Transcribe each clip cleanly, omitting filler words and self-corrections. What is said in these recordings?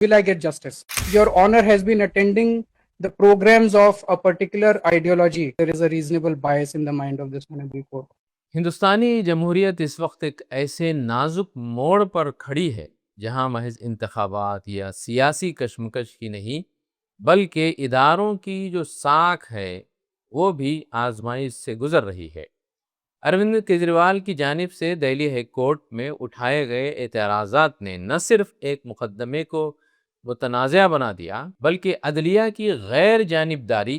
Will I get justice? Your Honor has been attending the programs of a particular ideology. There is a reasonable bias in the mind of this honorable court. ہندوستانی جمہوریت اس وقت ایک ایسے نازک موڑ پر کھڑی ہے جہاں محض انتخابات یا سیاسی کشمکش کی نہیں بلکہ اداروں کی جو ساکھ ہے وہ بھی آزمائش سے گزر رہی ہے۔ اروند کیجریوال کی جانب سے دہلی ہائی کورٹ میں اٹھائے گئے اعتراضات نے نہ صرف ایک مقدمے کو متنازع بنا دیا بلکہ عدلیہ کی غیر جانبداری،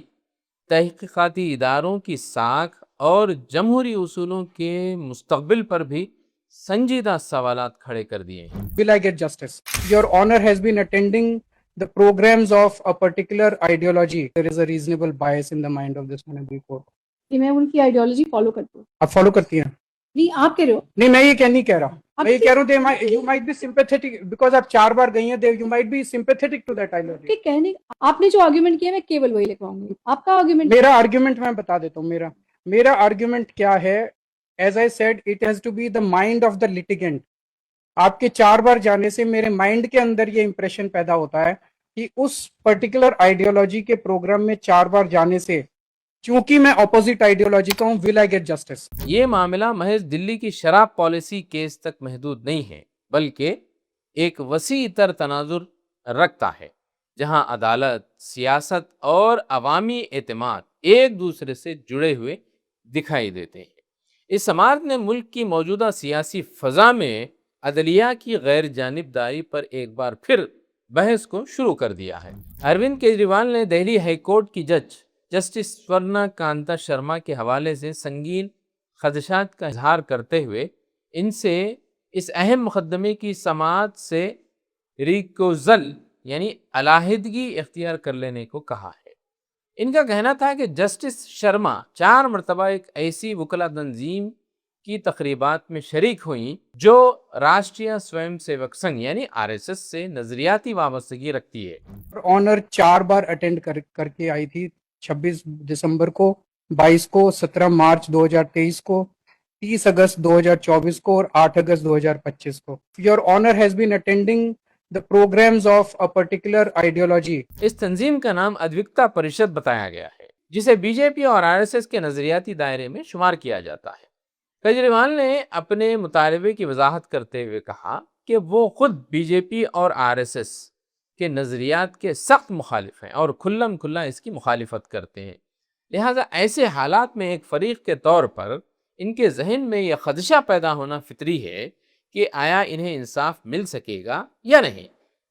تحقیقاتی اداروں کی ساکھ اور جمہوری اصولوں کے مستقبل پر بھی سنجیدہ سوالات کھڑے کر دیے ہیں۔ Will I get justice? Your Honor has been attending the programs of a particular ideology. There is a reasonable bias in the mind of this honorable court. کہ میں ان کی آئیڈیالوجی فالو کرتی ہوں۔ آپ فالو کرتی ہیں؟ نہیں، آپ کہہ رہے ہو۔ نہیں، میں یہ نہیں کہہ رہا، میں یہ کہہ رہا ہوں you might be sympathetic because آپ 4 بار گئی ہیں، you might be sympathetic to that ideology. کہ کہنے آپ نے جو آرگیومنٹ کیا میں کیول وہی لکھواؤں گی۔ آپ کا آرگیومنٹ، میرا آرگیومنٹ میں بتا دیتا ہوں، میرا آرگیومنٹ کیا ہے۔ As I said it has to be the mind of the litigant. آپ کے 4 بار جانے سے میرے مائنڈ کے اندر یہ امپریشن پیدا ہوتا ہے کہ اس پرٹیکولر آئیڈیالوجی کے پروگرام میں 4 بار جانے سے، چونکہ میں اپوزٹ آئیڈیالوجی کا ہوں، will I get justice؟ یہ معاملہ محض دلی کی شراب پالیسی کیس تک محدود نہیں ہے بلکہ ایک وسیع تر تناظر رکھتا ہے جہاں عدالت، سیاست اور عوامی اعتماد ایک دوسرے سے جڑے ہوئے دکھائی دیتے ہیں۔ اس سماعت نے ملک کی موجودہ سیاسی فضا میں عدلیہ کی غیر جانبداری پر ایک بار پھر بحث کو شروع کر دیا ہے۔ اروند کیجریوال نے دہلی ہائی کورٹ کی جج جسٹس سورنا کانتا شرما کے حوالے سے سنگین خدشات کا اظہار کرتے ہوئے ان سے اس اہم مقدمے کی سماعت سے ریکوزل یعنی علیحدگی اختیار کر لینے کو کہا ہے۔ ان کا کہنا تھا کہ جسٹس شرما 4 مرتبہ ایک ایسی وکلا تنظیم کی تقریبات میں شریک ہوئیں جو راشٹریہ سوئم سیوک سنگھ یعنی RSS سے نظریاتی وابستگی رکھتی ہے۔ آنر 4 بار اٹینڈ کر کے آئی تھی، 26 دسمبر کو، 22 کو، 17 مارچ 2023 کو، 30 اگست 2024 کو اور 8 اگست 2025 کو۔ Your Honor has been attending the programs of a particular ideology. اس تنظیم کا نام ادوکتا پریشد بتایا گیا ہے جسے BJP اور RSS کے نظریاتی دائرے میں شمار کیا جاتا ہے۔ کیجریوال نے اپنے مطالبے کی وضاحت کرتے ہوئے کہا کہ وہ خود BJP اور RSS کے نظریات کے سخت مخالف ہیں اور کھلم کھلا اس کی مخالفت کرتے ہیں، لہٰذا ایسے حالات میں ایک فریق کے طور پر ان کے ذہن میں یہ خدشہ پیدا ہونا فطری ہے کہ آیا انہیں انصاف مل سکے گا یا نہیں۔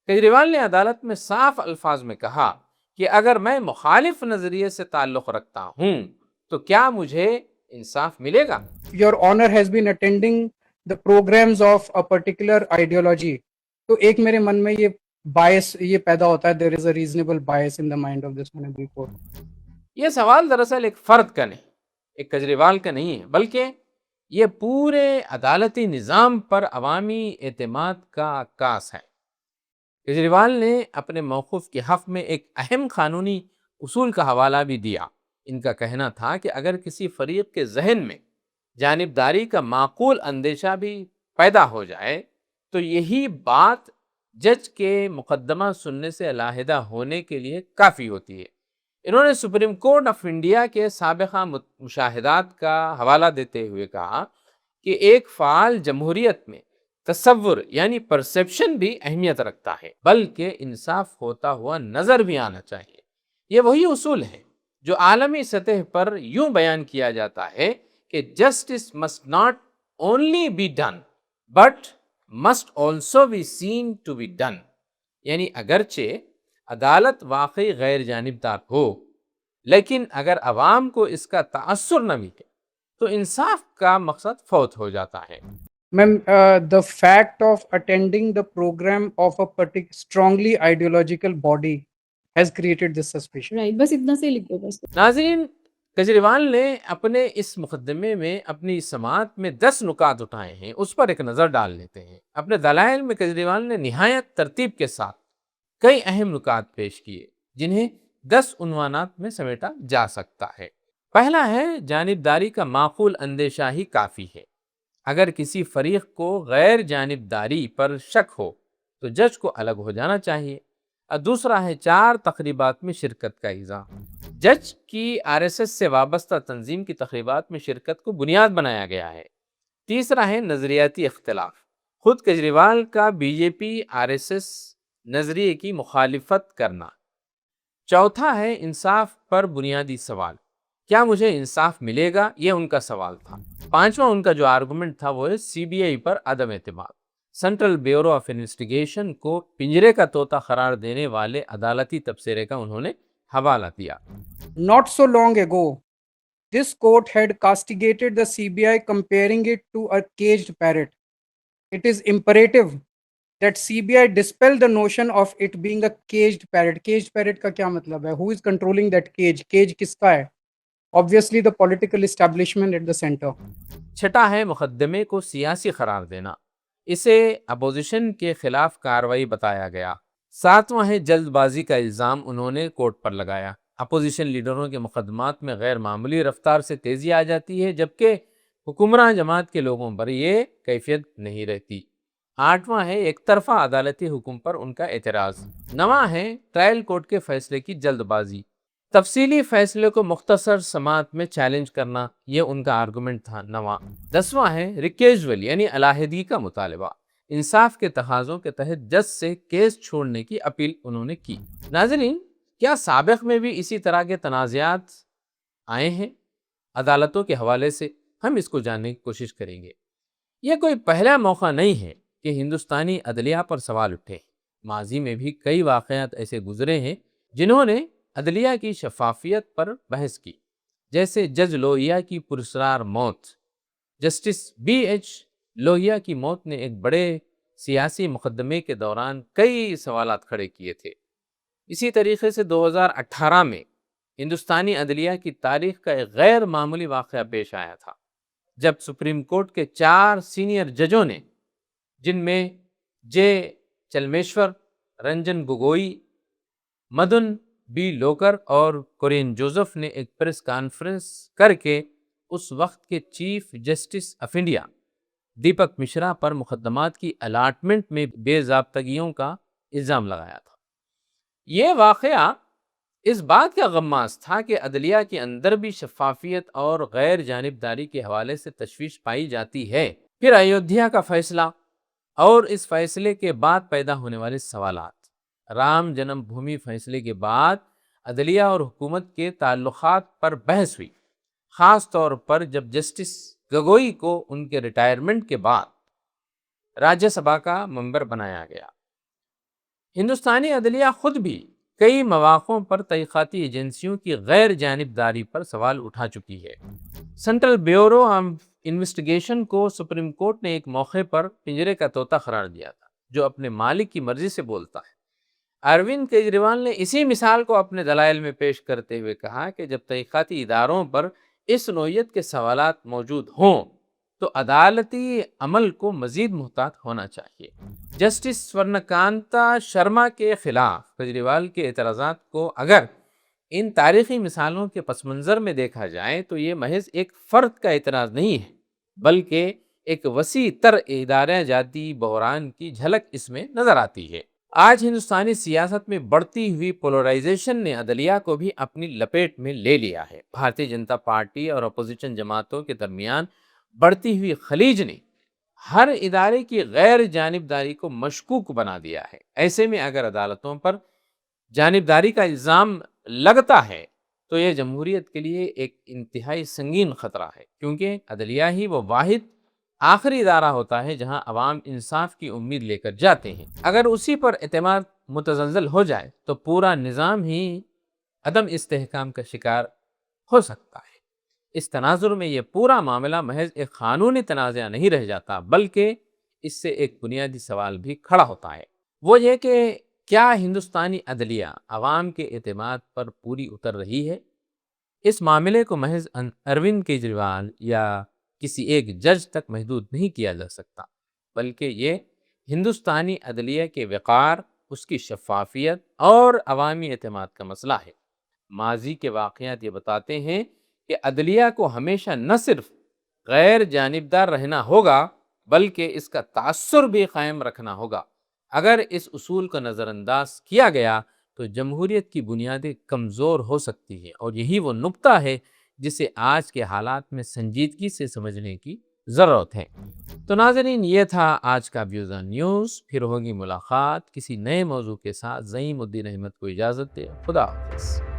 کیجریوال نے عدالت میں صاف الفاظ میں کہا کہ اگر میں مخالف نظریے سے تعلق رکھتا ہوں تو کیا مجھے انصاف ملے گا؟ Your Honor has been attending the programs of a particular ideology. تو ایک میرے من میں یہ bias یہ پیدا ہوتا ہے، there is a reasonable bias in the mind of this honorable court. یہ سوال دراصل ایک فرد کا نہیں، ایک کیجریوال کا نہیں ہے، بلکہ یہ پورے عدالتی نظام پر عوامی اعتماد کا عکاس ہے۔ کیجریوال نے اپنے موقف کے حق میں ایک اہم قانونی اصول کا حوالہ بھی دیا۔ ان کا کہنا تھا کہ اگر کسی فریق کے ذہن میں جانبداری کا معقول اندیشہ بھی پیدا ہو جائے تو یہی بات جج کے مقدمہ سننے سے علیحدہ ہونے کے لیے کافی ہوتی ہے۔ انہوں نے سپریم کورٹ آف انڈیا کے سابقہ مشاہدات کا حوالہ دیتے ہوئے کہا کہ ایک فعال جمہوریت میں تصور یعنی پرسیپشن بھی اہمیت رکھتا ہے، بلکہ انصاف ہوتا ہوا نظر بھی آنا چاہیے۔ یہ وہی اصول ہے جو عالمی سطح پر یوں بیان کیا جاتا ہے کہ justice must not only be done but must also be seen to be done, یعنی اگرچہ عدالت واقعی غیر جانبدار ہو لیکن اگر عوام کو اس کا تأثر نہ ملے تو انصاف کا مقصد فوت ہو جاتا ہے۔ Ma'am, the fact of attending the program of a particular strongly ideological body has created this suspicion. Right, بس اتنا سے لکھ دو بس۔ ناظرین، کیجریوال نے اپنے اس مقدمے میں اپنی سماعت میں 10 نکات اٹھائے ہیں، اس پر ایک نظر ڈال لیتے ہیں۔ اپنے دلائل میں کیجریوال نے نہایت ترتیب کے ساتھ کئی اہم نکات پیش کیے جنہیں 10 عنوانات میں سمیٹا جا سکتا ہے۔ پہلا ہے جانبداری کا معقول اندیشہ ہی کافی ہے۔ اگر کسی فریق کو غیر جانبداری پر شک ہو تو جج کو الگ ہو جانا چاہیے۔ اور دوسرا ہے 4 تقریبات میں شرکت کا الزام۔ جج کی RSS سے وابستہ تنظیم کی تقریبات میں شرکت کو بنیاد بنایا گیا ہے۔ تیسرا ہے نظریاتی اختلاف۔ خود کیجریوال کا BJP RSS نظریے کی مخالفت کرنا۔ چوتھا ہے انصاف پر بنیادی سوال، کیا مجھے انصاف ملے گا، یہ ان کا سوال تھا۔ پانچواں ان کا جو آرگومنٹ تھا وہ ہے CBI پر عدم اعتماد۔ سینٹرل بیورو آف انویسٹیگیشن کو پنجرے کا طوطا قرار دینے والے عدالتی تبصرے کا انہوں نے حوالہ دیا۔ Not so long ago, this court had castigated the CBI, comparing it to a caged parrot. It is imperative that CBI dispel the notion of it being a caged parrot. Caged parrot کا کیا مطلب ہے؟ Who is controlling that cage? Cage کس کا ہے؟ Obviously the political establishment at the center. چھٹا ہے مقدمے کو سیاسی قرار دینا، اسے اپوزیشن کے خلاف کارروائی بتایا گیا۔ ساتواں ہے جلد بازی کا الزام انہوں نے کورٹ پر لگایا۔ اپوزیشن لیڈروں کے مقدمات میں غیر معمولی رفتار سے تیزی آ جاتی ہے، جبکہ حکمراں جماعت کے لوگوں پر یہ کیفیت نہیں رہتی۔ آٹھواں ہے ایک طرفہ عدالتی حکم پر ان کا اعتراض۔ نواں ہے ٹرائل کورٹ کے فیصلے کی جلد بازی، تفصیلی فیصلے کو مختصر سماعت میں چیلنج کرنا، یہ ان کا آرگومنٹ تھا نواں۔ دسواں ہے ریکیجول یعنی علیحدگی کا مطالبہ، انصاف کے تقاضوں کے تحت جج سے کیس چھوڑنے کی اپیل انہوں نے کی۔ ناظرین، کیا سابق میں بھی اسی طرح کے تنازعات آئے ہیں عدالتوں کے حوالے سے؟ ہم اس کو جاننے کی کوشش کریں گے۔ یہ کوئی پہلا موقع نہیں ہے کہ ہندوستانی عدلیہ پر سوال اٹھے۔ ماضی میں بھی کئی واقعات ایسے گزرے ہیں جنہوں نے عدلیہ کی شفافیت پر بحث کی، جیسے جج لوہیا کی پراسرار موت۔ جسٹس BH لوہیا کی موت نے ایک بڑے سیاسی مقدمے کے دوران کئی سوالات کھڑے کیے تھے۔ اسی طریقے سے 2018 میں ہندوستانی عدلیہ کی تاریخ کا ایک غیر معمولی واقعہ پیش آیا تھا، جب سپریم کورٹ کے 4 سینئر ججوں نے، جن میں J چلمیشور، رنجن گوگوئی، مدن B لوکر اور کورین جوزف نے ایک پریس کانفرنس کر کے اس وقت کے chief justice of India Deepak Mishra پر مقدمات کی الاٹمنٹ میں بے ضابطگیوں کا الزام لگایا تھا۔ یہ واقعہ اس بات کا غماز تھا کہ عدلیہ کے اندر بھی شفافیت اور غیر جانبداری کے حوالے سے تشویش پائی جاتی ہے۔ پھر ایودھیا کا فیصلہ اور اس فیصلے کے بعد پیدا ہونے والے سوالات۔ رام جنم بھومی فیصلے کے بعد عدلیہ اور حکومت کے تعلقات پر بحث ہوئی، خاص طور پر جب جسٹس گگوئی کو ان کے ریٹائرمنٹ کے بعد راجیہ سبھا کا ممبر بنایا گیا۔ ہندوستانی عدلیہ خود بھی کئی مواقعوں پر تحقیقاتی ایجنسیوں کی غیر جانبداری پر سوال اٹھا چکی ہے۔ سینٹرل بیورو آف انویسٹیگیشن کو سپریم کورٹ نے ایک موقع پر پنجرے کا طوطا قرار دیا تھا، جو اپنے مالک کی مرضی سے بولتا ہے۔ اروند کیجریوال نے اسی مثال کو اپنے دلائل میں پیش کرتے ہوئے کہا کہ جب تحقیقاتی اداروں پر اس نوعیت کے سوالات موجود ہوں تو عدالتی عمل کو مزید محتاط ہونا چاہیے۔ جسٹس سورنکانتا شرما کے خلاف کیجریوال کے اعتراضات کو اگر ان تاریخی مثالوں کے پس منظر میں دیکھا جائے تو یہ محض ایک فرد کا اعتراض نہیں ہے، بلکہ ایک وسیع تر ادارہ جاتی بحران کی جھلک اس میں نظر آتی ہے۔ آج ہندوستانی سیاست میں بڑھتی ہوئی پولرائزیشن نے عدلیہ کو بھی اپنی لپیٹ میں لے لیا ہے۔ بھارتیہ جنتا پارٹی اور اپوزیشن جماعتوں کے درمیان بڑھتی ہوئی خلیج نے ہر ادارے کی غیر جانبداری کو مشکوک بنا دیا ہے۔ ایسے میں اگر عدالتوں پر جانبداری کا الزام لگتا ہے تو یہ جمہوریت کے لیے ایک انتہائی سنگین خطرہ ہے، کیونکہ عدلیہ ہی وہ واحد آخری ادارہ ہوتا ہے جہاں عوام انصاف کی امید لے کر جاتے ہیں۔ اگر اسی پر اعتماد متزلزل ہو جائے تو پورا نظام ہی عدم استحکام کا شکار ہو سکتا ہے۔ اس تناظر میں یہ پورا معاملہ محض ایک قانونی تنازع نہیں رہ جاتا، بلکہ اس سے ایک بنیادی سوال بھی کھڑا ہوتا ہے، وہ یہ کہ کیا ہندوستانی عدلیہ عوام کے اعتماد پر پوری اتر رہی ہے؟ اس معاملے کو محض اروند کیجریوال یا کسی ایک جج تک محدود نہیں کیا جا سکتا، بلکہ یہ ہندوستانی عدلیہ کے وقار، اس کی شفافیت اور عوامی اعتماد کا مسئلہ ہے۔ ماضی کے واقعات یہ بتاتے ہیں کہ عدلیہ کو ہمیشہ نہ صرف غیر جانبدار رہنا ہوگا بلکہ اس کا تاثر بھی قائم رکھنا ہوگا۔ اگر اس اصول کو نظر انداز کیا گیا تو جمہوریت کی بنیادیں کمزور ہو سکتی ہیں، اور یہی وہ نقطہ ہے جسے آج کے حالات میں سنجیدگی سے سمجھنے کی ضرورت ہے۔ تو ناظرین، یہ تھا آج کا ویوز آن نیوز۔ پھر ہوگی ملاقات کسی نئے موضوع کے ساتھ۔ زعیم الدین احمد کو اجازت دے۔ خدا حافظ۔